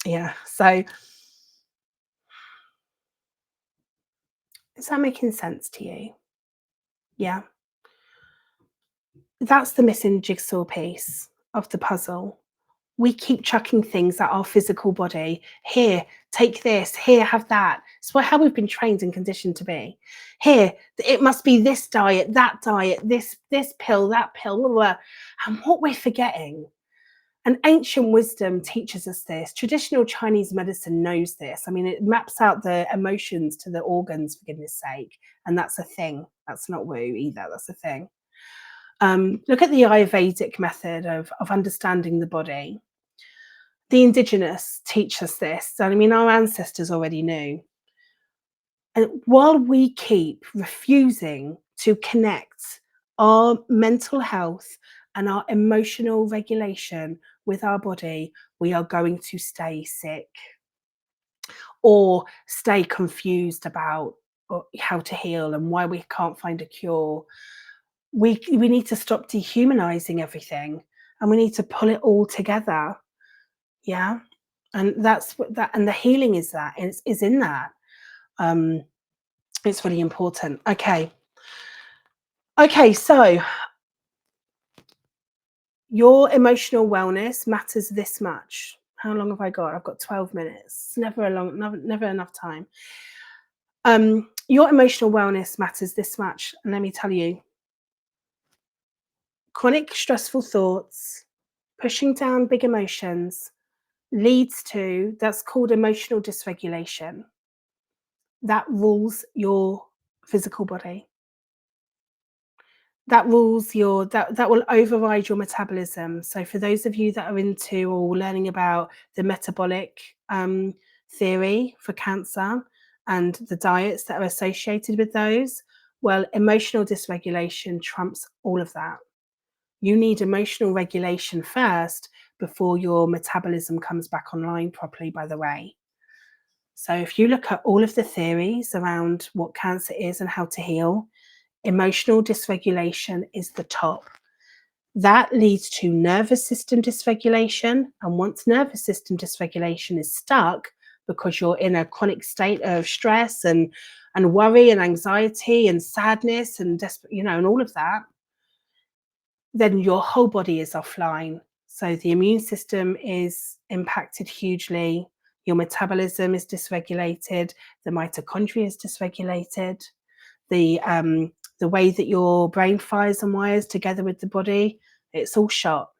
Yeah. So is that making sense to you? Yeah. That's the missing jigsaw piece of the puzzle. We keep chucking things at our physical body. Here, take this. Here, have that. It's how we've been trained and conditioned to be. Here, it must be this diet, this pill, that pill, blah, blah. And what we're forgetting, and ancient wisdom teaches us this. Traditional Chinese medicine knows this. I mean, it maps out the emotions to the organs, for goodness sake. And that's a thing. That's not woo either. That's a thing. Look at the Ayurvedic method of understanding the body. The indigenous teach us this. So, I mean, our ancestors already knew. And while we keep refusing to connect our mental health and our emotional regulation with our body, we are going to stay sick or stay confused about how to heal and why we can't find a cure. We need to stop dehumanizing everything and we need to pull it all together. Yeah. And that's what that, and the healing is that, is in that. It's really important. Okay, so your emotional wellness matters this much. How long have I got? I've got 12 minutes. It's never enough time. Your emotional wellness matters this much, and let me tell you, chronic stressful thoughts, pushing down big emotions, leads to, that's called emotional dysregulation. That rules your physical body. That rules your, that will override your metabolism. So for those of you that are into or learning about the metabolic theory for cancer and the diets that are associated with those, well, emotional dysregulation trumps all of that. You need emotional regulation first before your metabolism comes back online properly, by the way. So if you look at all of the theories around what cancer is and how to heal, emotional dysregulation is the top. That leads to nervous system dysregulation. And once nervous system dysregulation is stuck because you're in a chronic state of stress and worry and anxiety and sadness and and all of that, then your whole body is offline. So the immune system is impacted hugely. Your metabolism is dysregulated. The mitochondria is dysregulated. The way that your brain fires and wires together with the body, it's all shot.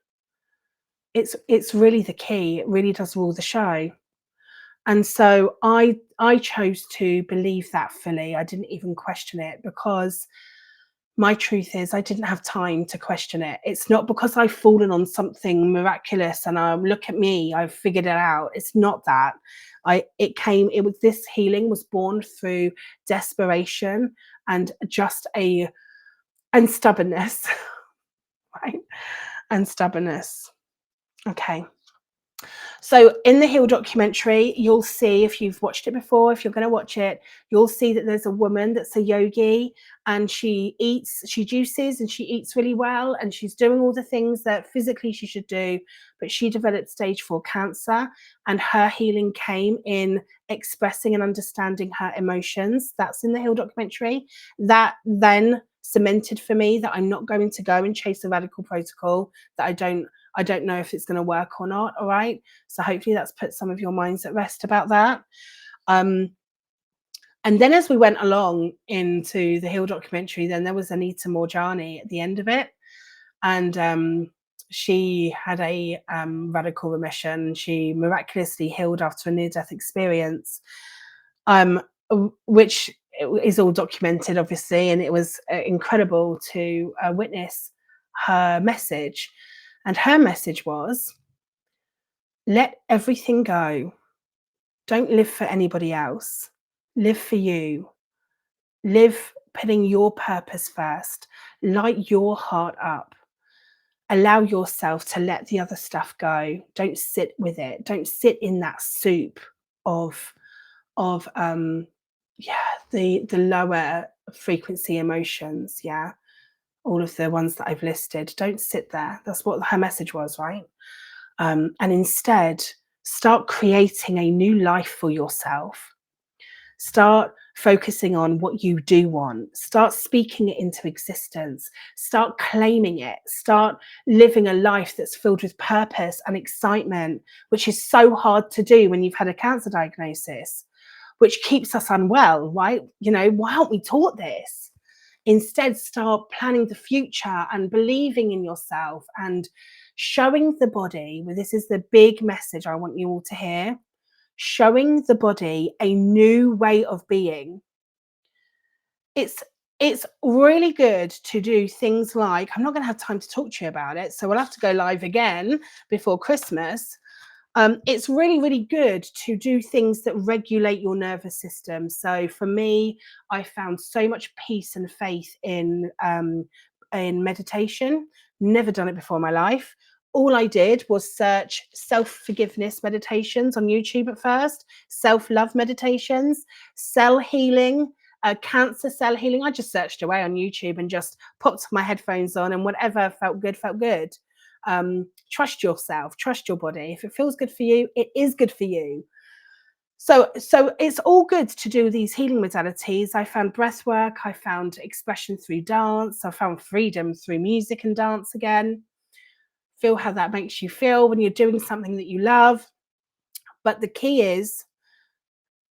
It's really the key. It really does rule the show. And so I chose to believe that fully. I didn't even question it because My truth is I didn't have time to question it. It's not because I've fallen on something miraculous and look at me, I've figured it out. It's not that. It was this healing was born through desperation and just and stubbornness, right? And stubbornness. Okay. So in the Heal documentary, you'll see, if you've watched it before, if you're going to watch it, you'll see that there's a woman that's a yogi, and she juices and she eats really well, and she's doing all the things that physically she should do, but she developed stage 4 cancer, and her healing came in expressing and understanding her emotions. That's in the Heal documentary. That then cemented for me that I'm not going to go and chase a radical protocol that I don't know if it's going to work or not. All right. So hopefully that's put some of your minds at rest about that. And then as we went along into the Heal documentary, then there was Anita Morjani at the end of it. And she had a radical remission. She miraculously healed after a near-death experience, which is all documented, obviously. And it was incredible to witness her message. And her message was, let everything go. Don't live for anybody else. Live for you. Live putting your purpose first. Light your heart up. Allow yourself to let the other stuff go. Don't sit with it. Don't sit in that soup of the lower frequency emotions. Yeah. All of the ones that I've listed. Don't sit there. That's what her message was, right? And instead, start creating a new life for yourself. Start focusing on what you do want. Start speaking it into existence. Start claiming it. Start living a life that's filled with purpose and excitement, which is so hard to do when you've had a cancer diagnosis, which keeps us unwell, right? You know, why aren't we taught this? Instead, start planning the future and believing in yourself and showing the body, well, this is the big message I want you all to hear, showing the body a new way of being. It's really good to do things like, I'm not going to have time to talk to you about it, so we'll have to go live again before Christmas. It's really, really good to do things that regulate your nervous system. So for me, I found so much peace and faith in meditation. Never done it before in my life. All I did was search self-forgiveness meditations on YouTube at first, self-love meditations, cell healing, cancer cell healing. I just searched away on YouTube and just popped my headphones on, and whatever felt good, felt good. Trust yourself, trust your body. If it feels good for you, it is good for you. So it's all good to do these healing modalities. I found breath work, I found expression through dance, I found freedom through music and dance again. Feel how that makes you feel when you're doing something that you love. But the key is,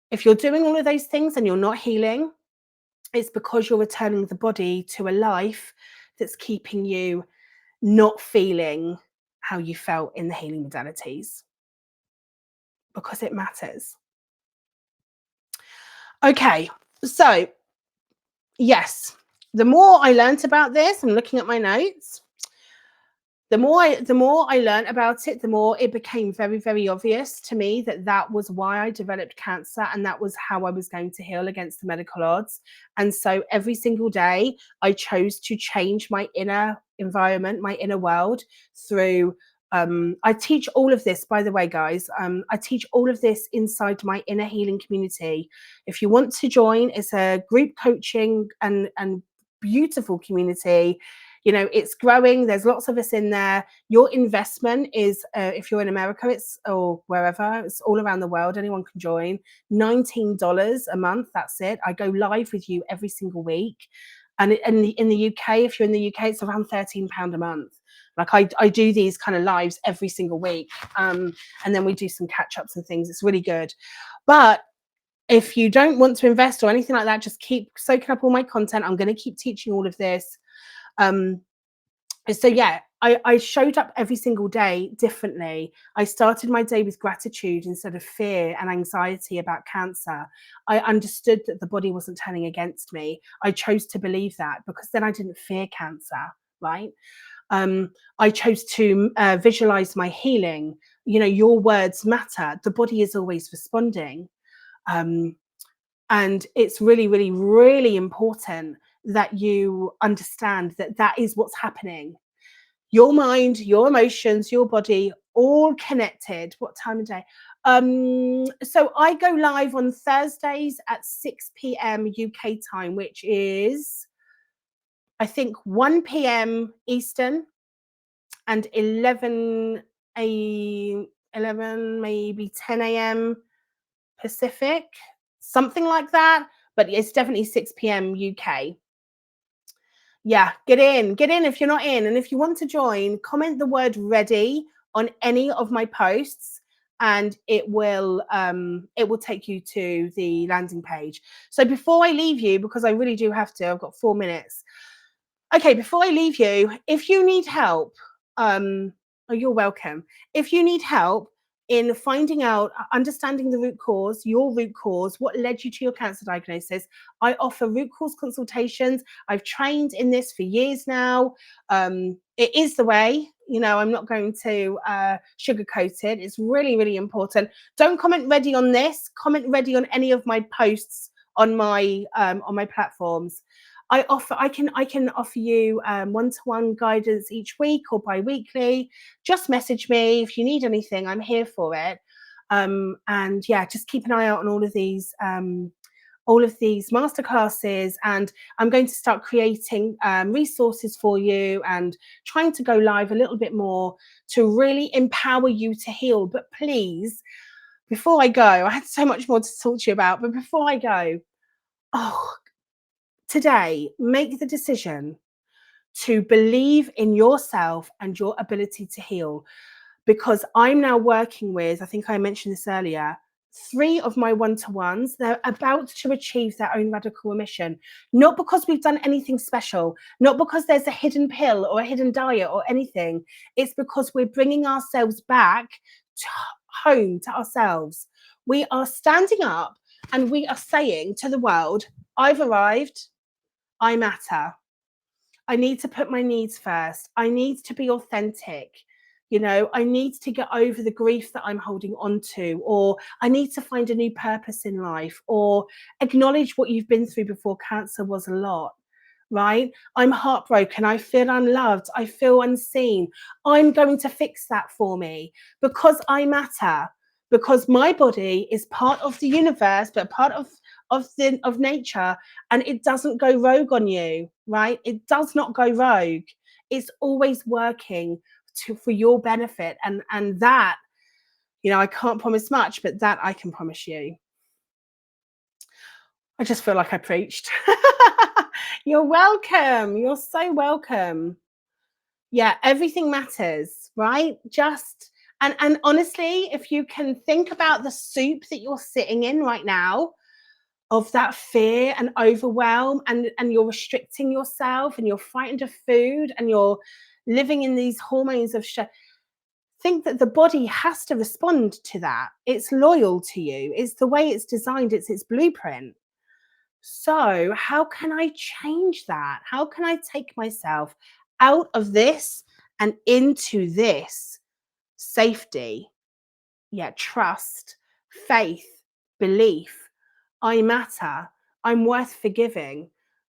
if you're doing all of those things and you're not healing, it's because you're returning the body to a life that's keeping you not feeling how you felt in the healing modalities, because it matters. Okay, so yes, the more I learned about this, I'm looking at my notes, the more I learned about it, the more it became very, very obvious to me that that was why I developed cancer, and that was how I was going to heal against the medical odds. And so every single day I chose to change my inner environment, my inner world through I teach all of this, by the way, guys. I teach all of this inside my inner healing community. If you want to join, it's a group coaching and beautiful community. You know, it's growing. There's lots of us in there. Your investment is, if you're in America, or wherever, it's all around the world. Anyone can join. $19 a month. That's it. I go live with you every single week. And in the UK, if you're in the UK, it's around £13 a month. Like I do these kind of lives every single week. And then we do some catch ups and things. It's really good. But if you don't want to invest or anything like that, just keep soaking up all my content. I'm going to keep teaching all of this. So yeah, I showed up every single day differently. I started my day with gratitude instead of fear and anxiety about cancer. I understood that the body wasn't turning against me. I chose to believe that because then I didn't fear cancer, right? I chose to visualize my healing. You know, your words matter. The body is always responding. Um, and it's really, really, really important that you understand that that is what's happening. Your mind, your emotions, your body, all connected. What time of day? So I go live on Thursdays at 6 p.m. UK time, which is, I think, 1 p.m. Eastern and 11 maybe 10 a.m. Pacific, something like that. But it's definitely 6 p.m. UK. Yeah, get in if you're not in. And if you want to join, comment the word ready on any of my posts and it will take you to the landing page. So before I leave you, because I really do have to, I've got 4 minutes. Okay, before I leave you, if you need help, oh, you're welcome. If you need help in finding out, understanding the root cause, your root cause, what led you to your cancer diagnosis, I offer root cause consultations. I've trained in this for years now. It is the way. You know, I'm not going to sugarcoat it. It's really, really important. Don't comment ready on this. Comment ready on any of my posts on my platforms. I can offer you one-to-one guidance each week or bi-weekly. Just message me if you need anything. I'm here for it. And yeah, just keep an eye out on all of these masterclasses, and I'm going to start creating resources for you and trying to go live a little bit more to really empower you to heal. But please, before I go, I had so much more to talk to you about, but before I go, oh, today, make the decision to believe in yourself and your ability to heal. Because I'm now working with, I think I mentioned this earlier, 3 of my one-to-ones. They're about to achieve their own radical remission. Not because we've done anything special, not because there's a hidden pill or a hidden diet or anything. It's because we're bringing ourselves back to home, to ourselves. We are standing up and we are saying to the world, I've arrived. I matter. I need to put my needs first. I need to be authentic. You know, I need to get over the grief that I'm holding on to, or I need to find a new purpose in life, or acknowledge what you've been through before cancer was a lot, right? I'm heartbroken. I feel unloved. I feel unseen. I'm going to fix that for me because I matter, because my body is part of the universe, but part of nature, and it doesn't go rogue on you, right? It does not go rogue. It's always working for your benefit, and that, you know, I can't promise much, but that I can promise you. I just feel like I preached. You're welcome. You're so welcome. Yeah, everything matters, right? Just and honestly, if you can think about the soup that you're sitting in right now, of that fear and overwhelm, and you're restricting yourself and you're frightened of food and you're living in these hormones of think that the body has to respond to that. It's loyal to you. It's the way it's designed. It's its blueprint. So how can I change that? How can I take myself out of this and into this safety? Yeah, trust, faith, belief. I matter. I'm worth forgiving.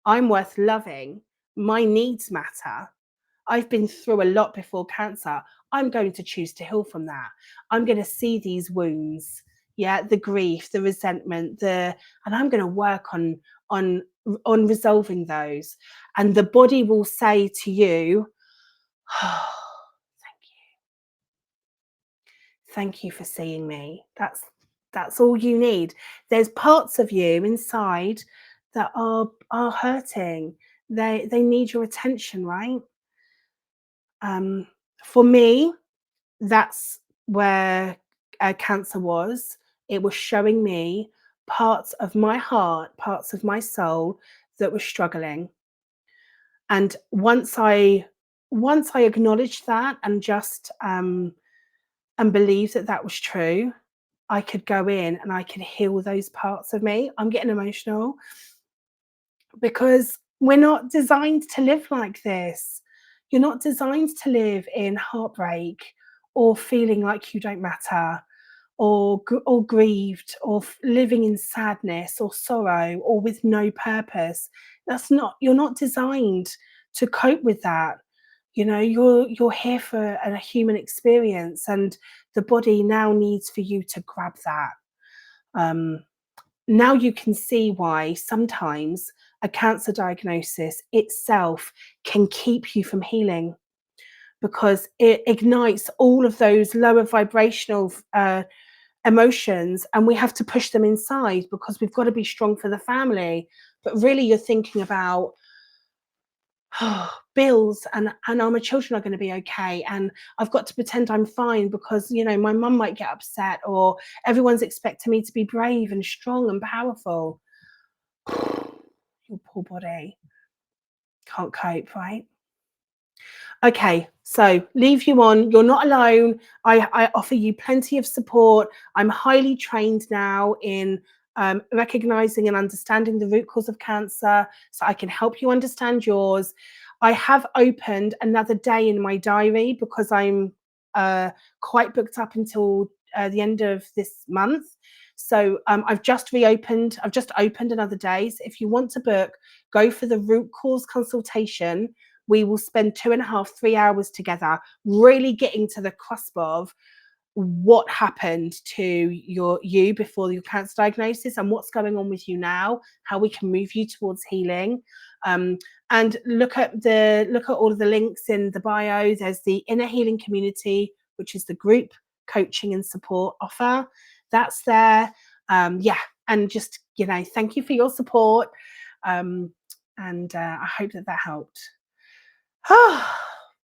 I'm worth loving. My needs matter. I've been through a lot before cancer. I'm going to choose to heal from that. I'm going to see these wounds, yeah, the grief, the resentment, and I'm going to work on resolving those. And the body will say to you, oh, thank you for seeing me. That's all you need. There's parts of you inside that are hurting. They need your attention, right? For me, that's where cancer was. It was showing me parts of my heart, parts of my soul that were struggling. And once I once I acknowledged that and just and believed that that was true, I could go in and I could heal those parts of me. I'm getting emotional because we're not designed to live like this. You're not designed to live in heartbreak or feeling like you don't matter or grieved or living in sadness or sorrow or with no purpose. That's not, you're not designed to cope with that. You know, you're here for a human experience, and the body now needs for you to grab that. Um, Now you can see why sometimes a cancer diagnosis itself can keep you from healing, because it ignites all of those lower vibrational emotions, and we have to push them inside because we've got to be strong for the family. But really, you're thinking about, oh, bills, and are my children are going to be okay, and I've got to pretend I'm fine because, you know, my mum might get upset, or everyone's expecting me to be brave and strong and powerful. Your poor body can't cope, right? Okay, so leave you on. You're not alone. I offer you plenty of support. I'm highly trained now in recognizing and understanding the root cause of cancer, so I can help you understand yours. I have opened another day in my diary because I'm quite booked up until the end of this month. So I've just reopened, I've just opened another day. So if you want to book, go for the root cause consultation. We will spend 2.5, 3 hours together, really getting to the cusp of what happened to you before your cancer diagnosis and what's going on with you now, how we can move you towards healing. Um, and look at all of the links in the bio. There's the Inner Healing Community, which is the group coaching and support offer. That's there. Yeah, and just, you know, thank you for your support. Um, and I hope that that helped.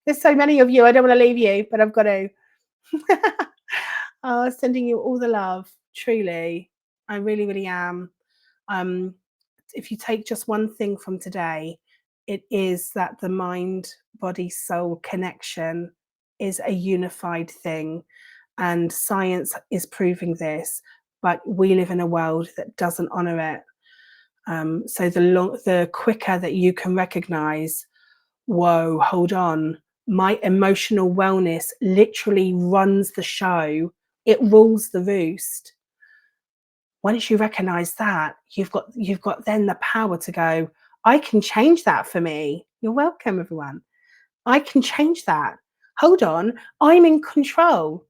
There's so many of you. I don't want to leave you, but I've got to. Oh, sending you all the love. Truly, I really, really am. Um, if you take just one thing from today, it is that the mind, body, soul connection is a unified thing, and science is proving this. But we live in a world that doesn't honor it. So the quicker that you can recognize, whoa, hold on, my emotional wellness literally runs the show, it rules the roost. Once you recognize that, you've got then the power to go, I can change that for me. You're welcome, everyone. I can change that. Hold on, I'm in control.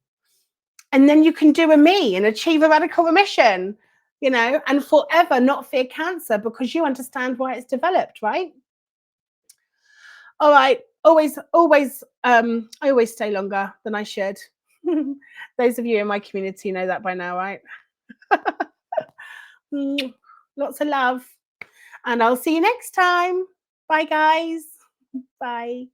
And then you can do a me and achieve a radical remission, you know, and forever not fear cancer because you understand why it's developed, right? All right. I always stay longer than I should. Those of you in my community know that by now, right? Lots of love. And I'll see you next time. Bye, guys. Bye.